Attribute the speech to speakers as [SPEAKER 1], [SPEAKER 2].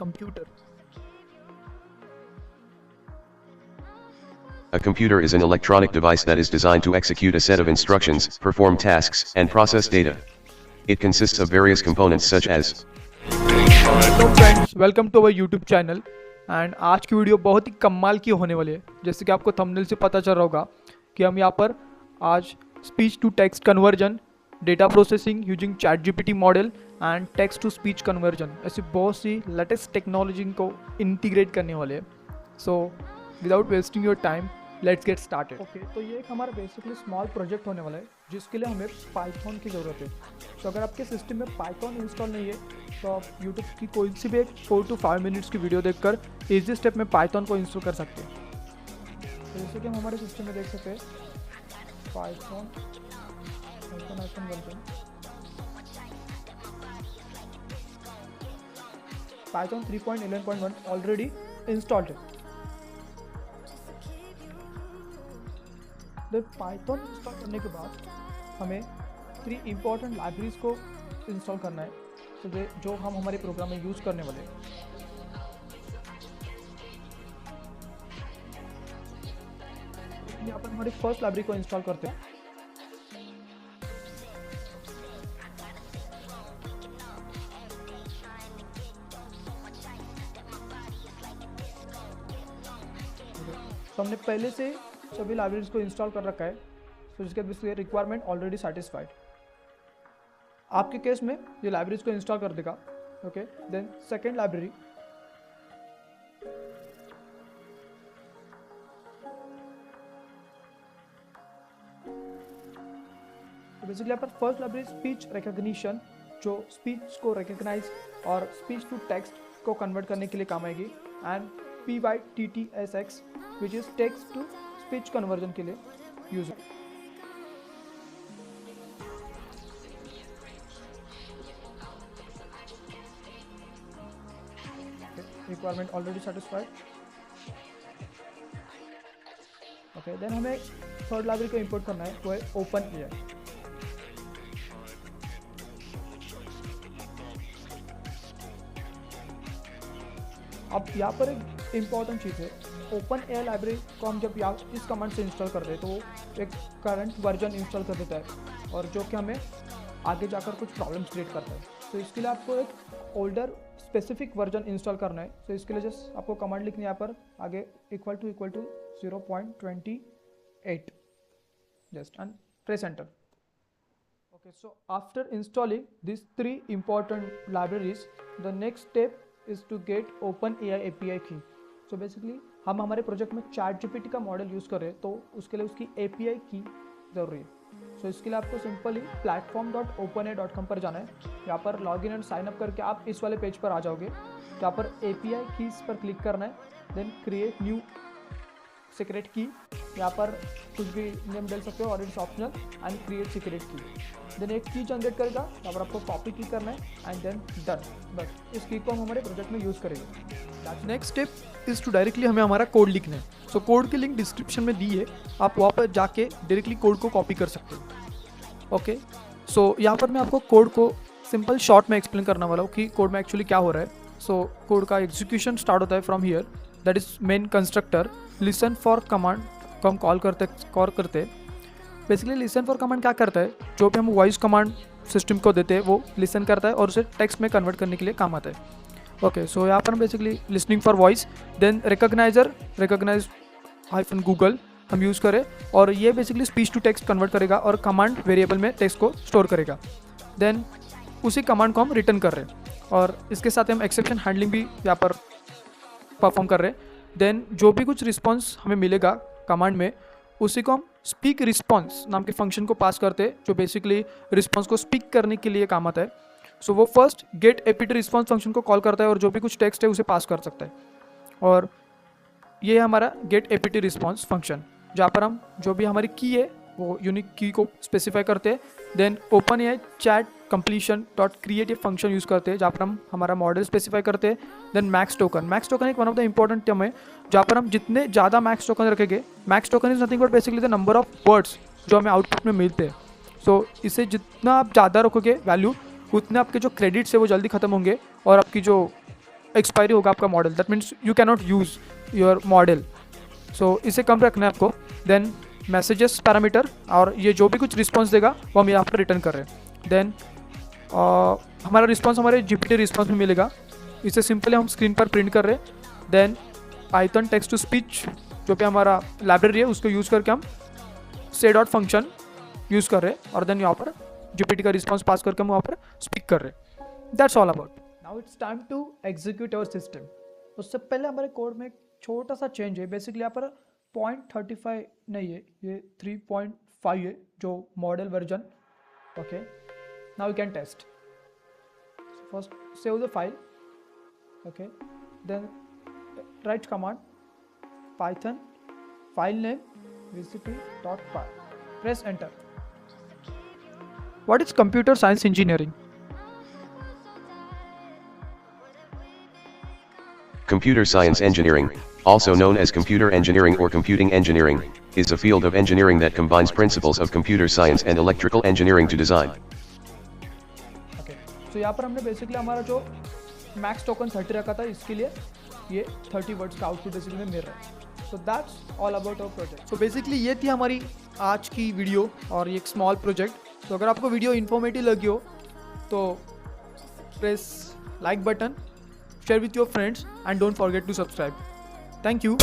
[SPEAKER 1] computer?
[SPEAKER 2] A computer is an electronic device that is designed to execute a set of instructions, perform tasks, and process data. It consists of various components such as
[SPEAKER 1] hello friends, welcome to our YouTube channel. And आज की video बहुत ही कमाल की होने वाली है। जैसे कि आपको थंबनेल से पता चल रहा होगा कि हम यहाँ पर आज speech to text conversion, data processing using ChatGPT model and text to speech conversion, ऐसी बहुत सी लेटेस्ट टेक्नोलॉजी को इंटीग्रेट करने वाले हैं। So without wasting your time let's get started. Okay, तो ये एक हमारा बेसिकली स्मॉल प्रोजेक्ट होने वाला है जिसके लिए हमें पाइथन की ज़रूरत है। तो अगर आपके सिस्टम में पाइथन इंस्टॉल नहीं है तो आप यूट्यूब की कोई सी भी एक 4 to 5 मिनट्स की वीडियो देखकर इजी स्टेप में पाइथन को इंस्टॉल कर सकते हैं। तो जैसे कि हम हमारे सिस्टम में देख सकते हैं पाइथन पाइथन 3.11.1 ऑलरेडी इंस्टॉल्ड है। देन पाइथन इंस्टॉल करने के बाद हमें 3 इंपॉर्टेंट लाइब्रेरीज को इंस्टॉल करना है, तो जो हम हमारे प्रोग्राम में यूज़ करने वाले हैं। यहाँ पर हमारी फर्स्ट लाइब्रेरी को इंस्टॉल करते हैं। तो हमने पहले से सभी लाइब्रेरीज को इंस्टॉल कर रखा है, तो जिसके रिक्वायरमेंट ऑलरेडी सेटिस्फाइड। आपके केस में ये लाइब्रेरीज को इंस्टॉल कर देगा। ओके, देन सेकेंड लाइब्रेरी, तो बेसिकली यहाँ पर फर्स्ट लाइब्रेरी स्पीच रिकॉग्निशन, जो स्पीच को रिकॉग्नाइज और स्पीच टू टेक्स्ट को कन्वर्ट करने के लिए काम आएगी, and PyTTSX which is text to speech conversion के लिए यूज है। Requirement already satisfied. Okay, then हमें थर्ड लाइब्रेरी को इंपोर्ट करना है, वो है OpenAI। अब यहाँ पर एक इम्पॉर्टेंट चीज़ है, OpenAI लाइब्रेरी को हम जब यहाँ इस कमांड से इंस्टॉल कर रहे हैं तो वो एक करंट वर्जन इंस्टॉल कर देता है, और जो कि हमें आगे जाकर कुछ प्रॉब्लम्स क्रिएट करता है। तो इसके लिए आपको एक ओल्डर स्पेसिफिक वर्जन इंस्टॉल करना है। तो इसके लिए जस्ट आपको कमांड लिखनी है यहाँ पर आगे == 0.28 just and press enter. Okay, so after installing this 3 important libraries, the next step is to get OpenAI API key। So basically हम हमारे प्रोजेक्ट में चैट जीपीटी का मॉडल यूज़ कर रहे हैं, तो उसके लिए उसकी API की ज़रूरी है। सो इसके लिए आपको सिंपली platform.openai.com पर जाना है। यहाँ पर लॉगिन एंड साइन अप करके आप इस वाले पेज पर आ जाओगे। यहाँ पर API कीज पर क्लिक करना है, देन क्रिएट न्यू सीक्रेट की, यहाँ पर कुछ भी नेम डाल सकते हो और it's optional, and create secret की। देन एक की जनरेट करेगा, यहाँ पर आपको कॉपी की करना है एंड देन डन। बस इस की को हम हमारे प्रोजेक्ट में यूज़ करेंगे। Next step is to directly हमें हमारा कोड लिखना है। सो कोड की लिंक डिस्क्रिप्शन में दी है, आप वहाँ पर जाके डायरेक्टली कोड को कॉपी कर सकते हो। ओके, सो यहाँ पर मैं आपको कोड को सिंपल शॉर्ट में एक्सप्लेन करने वाला हूँ कि कोड में एक्चुअली क्या हो रहा है। सो कोड का एग्जीक्यूशन स्टार्ट होता है from here, that is main constructor listen for command को हम कॉल करते हैं। बेसिकली लिसन फॉर कमांड क्या करता है, जो भी हम वॉइस कमांड सिस्टम को देते हैं वो लिसन करता है और उसे टेक्स्ट में कन्वर्ट करने के लिए काम आता है। ओके, सो यहाँ पर हम basically listening for voice, then recognise -Google हम यूज़ करें, और ये basically speech to text convert करेगा और कमांड वेरिएबल में टेक्स्ट को स्टोर करेगा। देन उसी कमांड को हम रिटर्न कर रहे हैं, और इसके साथ हम एक्सेप्शन हैंडलिंग भी यहाँ पर परफॉर्म कर रहे हैं। देन जो भी कुछ रिस्पॉन्स हमें मिलेगा कमांड में, उसी को हम स्पीक रिस्पॉन्स नाम के फंक्शन को पास करते हैं, जो बेसिकली रिस्पॉन्स को स्पीक करने के लिए काम आता है। सो वो first get APT response function को कॉल करता है और जो भी कुछ टेक्स्ट है उसे पास कर सकता है, और ये है हमारा गेट एपीटी रिस्पॉन्स फंक्शन, जहाँ पर हम जो भी हमारी की है वो यूनिक की को स्पेसिफाई करते हैं। Then OpenAI chat completion dot create ये फंक्शन यूज़ करते हैं, जहाँ पर हम हमारा मॉडल स्पेसिफाई करते हैं। देन मैक्स टोकन एक one of the important term है, जहाँ पर हम जितने ज़्यादा मैक्स टोकन रखेंगे, max token is nothing but basically the number of words जो हमें आउटपुट में मिलते हैं। सो इसे जितना आप ज़्यादा रखोगे वैल्यू, उतने आपके जो क्रेडिट्स है वो जल्दी ख़त्म होंगे और आपकी जो एक्सपायरी होगा आपका model, that means you can not use your model. So इसे कम रखना है आपको। देन मैसेजेस पैरामीटर, और ये जो भी कुछ रिस्पॉन्स देगा वो हम यहाँ पर रिटर्न कर रहे हैं। देन हमारा रिस्पॉन्स हमारे GPT रिस्पॉन्स में मिलेगा, इसे सिंपली हम स्क्रीन पर प्रिंट कर रहे हैं। Then python text to speech जो कि हमारा लाइब्रेरी है उसको यूज़ करके हम से डॉट फंक्शन यूज़ कर रहे हैं, और देन यहाँ पर GPT का रिस्पॉन्स पास करके हम वहाँ पर स्पीक कर रहे हैं। That's all about. Now it's time to execute our system. उससे पहले हमारे कोड में एक छोटा सा चेंज है। बेसिकली यहाँ पर 0.35 नहीं है, ये 3.5 है जो model version. Okay, now you can test. First save the file, okay, then write command python file name vcp.py, press enter. What is computer science engineering?
[SPEAKER 2] Computer science engineering, also known as computer engineering or computing engineering, is a field of engineering that combines principles of computer science and electrical engineering to design.
[SPEAKER 1] Okay, so यहाँ पर हमने basically हमारा जो max token 30 रखा था, इसके लिए ये 30 वर्ड्स का आउटपुट बेसिकली मिल रहा है। So that's all about our project. So basically ये थी हमारी आज की वीडियो और ये एक स्मॉल प्रोजेक्ट। तो अगर आपको वीडियो इन्फॉर्मेटिव लगी हो तो press like button, share with your friends and don't forget to subscribe. Thank you.